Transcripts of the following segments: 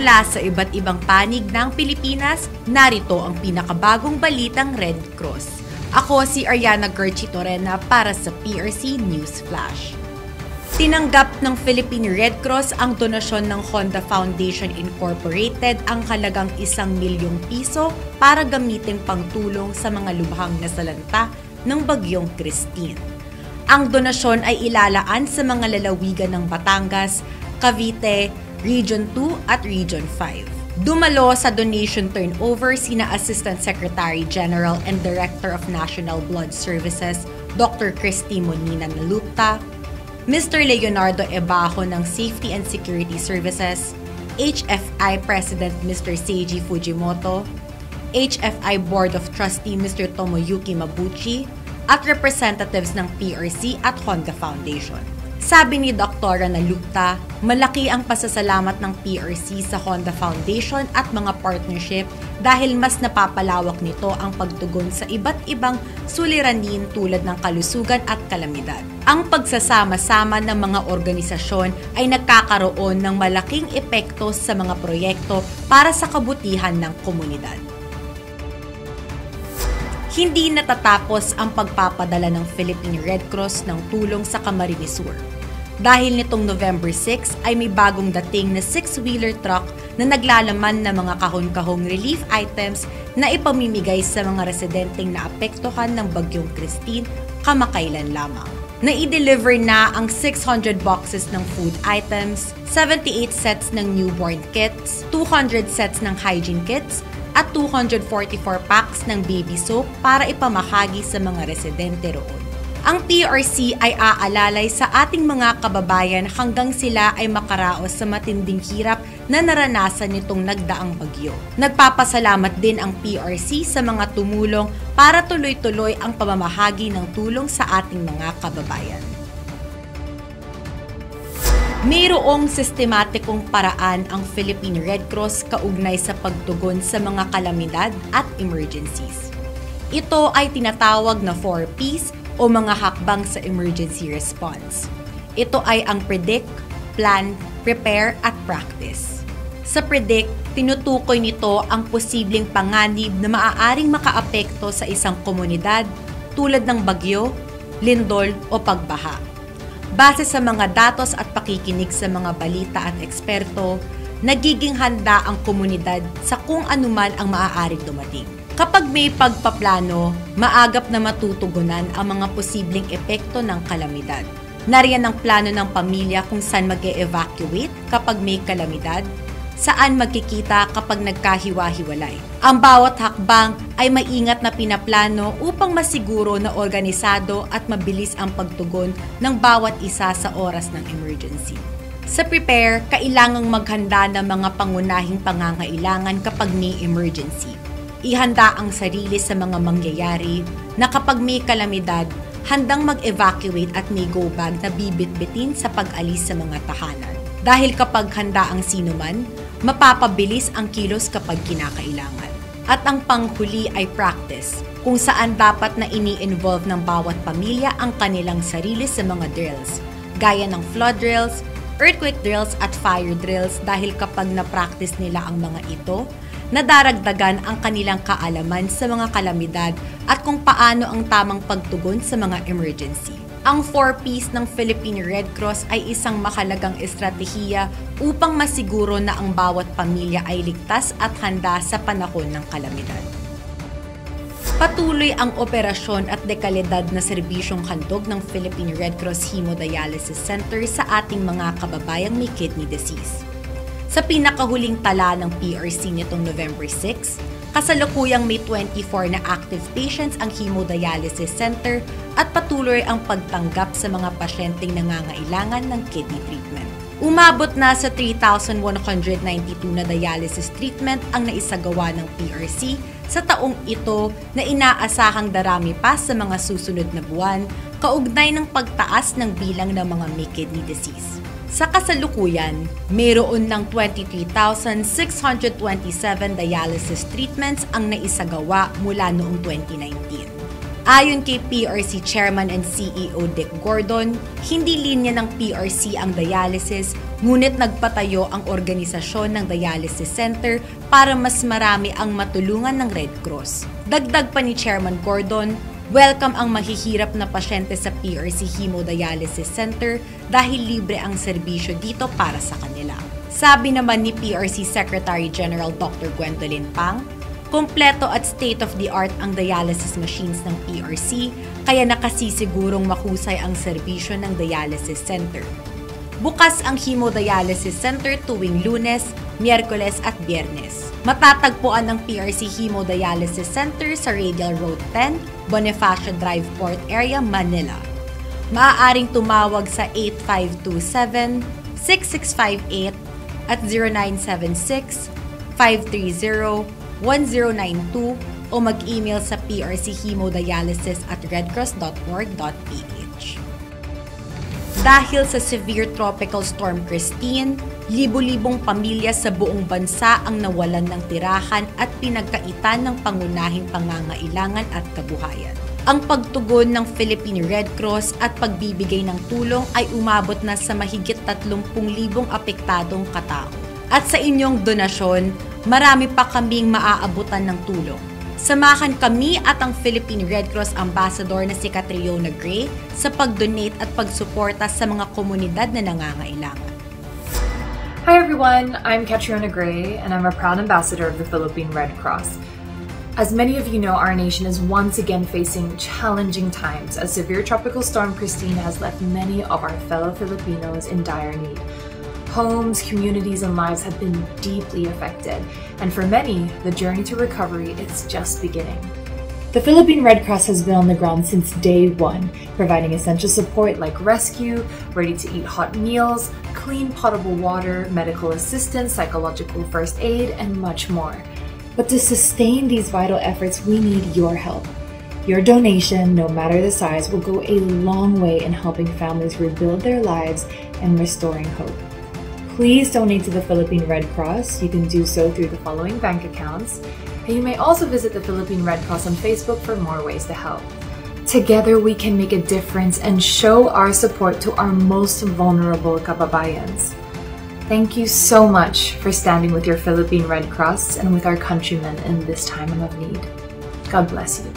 Mula sa iba't ibang panig ng Pilipinas, narito ang pinakabagong balitang Red Cross. Ako si Ariana Gerchi-Torena para sa PRC News Flash. Tinanggap ng Philippine Red Cross ang donasyon ng Honda Foundation Incorporated ang halagang 1 milyong piso para gamitin pangtulong sa mga lubhang nasalanta ng Bagyong Christine. Ang donasyon ay ilalaan sa mga lalawigan ng Batangas, Cavite, Region 2 at Region 5. Dumalo sa donation turnover sina Assistant Secretary General and Director of National Blood Services Dr. Christy Monina Nalupta, Mr. Leonardo Ebajo ng Safety and Security Services, HFI President Mr. Seiji Fujimoto, HFI Board of Trustee Mr. Tomoyuki Mabuchi, at representatives ng PRC at Honda Foundation. Sabi ni Dr. Nalupta, malaki ang pasasalamat ng PRC sa Honda Foundation at mga partnership dahil mas napapalawak nito ang pagtugon sa iba't ibang suliranin tulad ng kalusugan at kalamidad. Ang pagsasama-sama ng mga organisasyon ay nagkakaroon ng malaking epekto sa mga proyekto para sa kabutihan ng komunidad. Hindi natatapos ang pagpapadala ng Philippine Red Cross ng tulong sa Camarines Sur. Dahil nitong November 6 ay may bagong dating na 6-wheeler truck na naglalaman ng mga kahon-kahong relief items na ipamimigay sa mga residenteng naapektuhan ng Bagyong Christine kamakailan lamang. Na-i-deliver na ang 600 boxes ng food items, 78 sets ng newborn kits, 200 sets ng hygiene kits, at 244 packs ng baby soap para ipamahagi sa mga residente roon. Ang PRC ay aalalay sa ating mga kababayan hanggang sila ay makaraos sa matinding hirap na naranasan nitong nagdaang bagyo. Nagpapasalamat din ang PRC sa mga tumulong para tuloy-tuloy ang pamamahagi ng tulong sa ating mga kababayan. Mayroong sistematikong paraan ang Philippine Red Cross kaugnay sa pagtugon sa mga kalamidad at emergencies. Ito ay tinatawag na 4Ps o mga hakbang sa emergency response. Ito ay ang predict, plan, prepare at practice. Sa predict, tinutukoy nito ang posibleng panganib na maaaring makaapekto sa isang komunidad tulad ng bagyo, lindol o pagbaha. Base sa mga datos at pakikinig sa mga balita at eksperto, nagiging handa ang komunidad sa kung anuman ang maaaring dumating. Kapag may pagpaplano, maagap na matutugunan ang mga posibleng epekto ng kalamidad. Nariyan ang plano ng pamilya kung saan mag-e-evacuate kapag may kalamidad, saan magkikita kapag nagkahiwa-hiwalay. Ang bawat hakbang ay maingat na pinaplano upang masiguro na organisado at mabilis ang pagtugon ng bawat isa sa oras ng emergency. Sa prepare, kailangang maghanda ng mga pangunahing pangangailangan kapag may emergency. Ihanda ang sarili sa mga mangyayari na kapag may kalamidad, handang mag-evacuate at may go bag na bibit-bitin sa pag-alis sa mga tahanan. Dahil kapag handa ang sinuman, mapapabilis ang kilos kapag kinakailangan. At ang panghuli ay practice, kung saan dapat na ini-involve ng bawat pamilya ang kanilang sarili sa mga drills, gaya ng flood drills, earthquake drills at fire drills dahil kapag na-practice nila ang mga ito, nadaragdagan ang kanilang kaalaman sa mga kalamidad at kung paano ang tamang pagtugon sa mga emergency. Ang 4Ps ng Philippine Red Cross ay isang mahalagang estratehiya upang masiguro na ang bawat pamilya ay ligtas at handa sa panahon ng kalamidad. Patuloy ang operasyon at dekalidad na serbisyong handog ng Philippine Red Cross Hemodialysis Center sa ating mga kababayang may kidney disease. Sa pinakahuling tala ng PRC nitong November 6, kasalukuyang may 24 na active patients ang Hemodialysis Center at patuloy ang pagtanggap sa mga pasyenteng nangangailangan ng kidney treatment. Umabot na sa 3,192 na dialysis treatment ang naisagawa ng PRC sa taong ito na inaasahang darami pa sa mga susunod na buwan kaugnay ng pagtaas ng bilang ng mga may kidney disease. Sa kasalukuyan, mayroon ng 23,627 dialysis treatments ang naisagawa mula noong 2019. Ayon kay PRC Chairman and CEO Dick Gordon, hindi linya ng PRC ang dialysis Ngunit nagpatayo ang organisasyon ng dialysis center para mas marami ang matulungan ng Red Cross. Dagdag pa ni Chairman Gordon, welcome ang mahihirap na pasyente sa PRC Hemodialysis Center dahil libre ang serbisyo dito para sa kanila. Sabi naman ni PRC Secretary General Dr. Gwendolyn Pang, kompleto at state-of-the-art ang dialysis machines ng PRC kaya nakasisigurong mahusay ang serbisyo ng dialysis center. Bukas ang Hemodialysis Center tuwing Lunes, Miyerkules at Biyernes. Matatagpuan ang PRC Hemodialysis Center sa Radial Road 10, Bonifacio Drive Port Area, Manila. Maaaring tumawag sa 8527-6658 at 0976-530-1092 o mag-email sa prchemodialysis@redcross.org.ph. Dahil sa severe tropical storm Christine, libo-libong pamilya sa buong bansa ang nawalan ng tirahan at pinagkaitan ng pangunahing pangangailangan at kabuhayan. Ang pagtugon ng Philippine Red Cross at pagbibigay ng tulong ay umabot na sa mahigit 30,000 apektadong katao. At sa inyong donasyon, marami pa kaming maaabutan ng tulong. Samahan kami at ang Philippine Red Cross Ambassador na si Catriona Gray sa pag-donate at pagsuporta sa mga komunidad na nangangailangan. Hi everyone, I'm Catriona Gray and I'm a proud ambassador of the Philippine Red Cross. As many of you know, our nation is once again facing challenging times as severe tropical storm Christine has left many of our fellow Filipinos in dire need. Homes, communities, and lives have been deeply affected, and for many, the journey to recovery is just beginning. The Philippine Red Cross has been on the ground since day one, providing essential support like rescue, ready-to-eat hot meals, clean potable water, medical assistance, psychological first aid, and much more. But to sustain these vital efforts, we need your help. Your donation, no matter the size, will go a long way in helping families rebuild their lives and restoring hope. Please donate to the Philippine Red Cross. You can do so through the following bank accounts. And you may also visit the Philippine Red Cross on Facebook for more ways to help. Together, we can make a difference and show our support to our most vulnerable kababayans. Thank you so much for standing with your Philippine Red Cross and with our countrymen in this time of need. God bless you.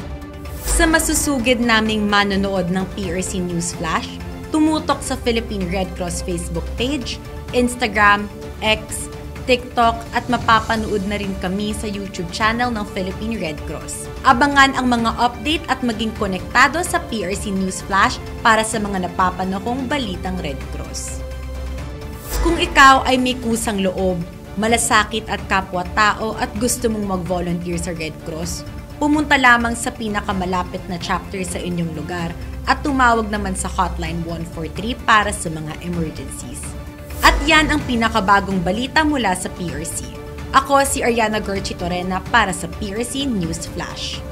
Sa masusugid naming manonood ng PRC News Flash, tumutok sa Philippine Red Cross Facebook page, Instagram, X, TikTok at mapapanood na rin kami sa YouTube channel ng Philippine Red Cross. Abangan ang mga update at maging konektado sa PRC News Flash para sa mga napapanahong balitang Red Cross. Kung ikaw ay may kusang loob, malasakit at kapwa-tao at gusto mong mag-volunteer sa Red Cross, pumunta lamang sa pinakamalapit na chapter sa inyong lugar at tumawag naman sa Hotline 143 para sa mga emergencies. At yan ang pinakabagong balita mula sa PRC. Ako si Ariana Gorchi Torena para sa PRC News Flash.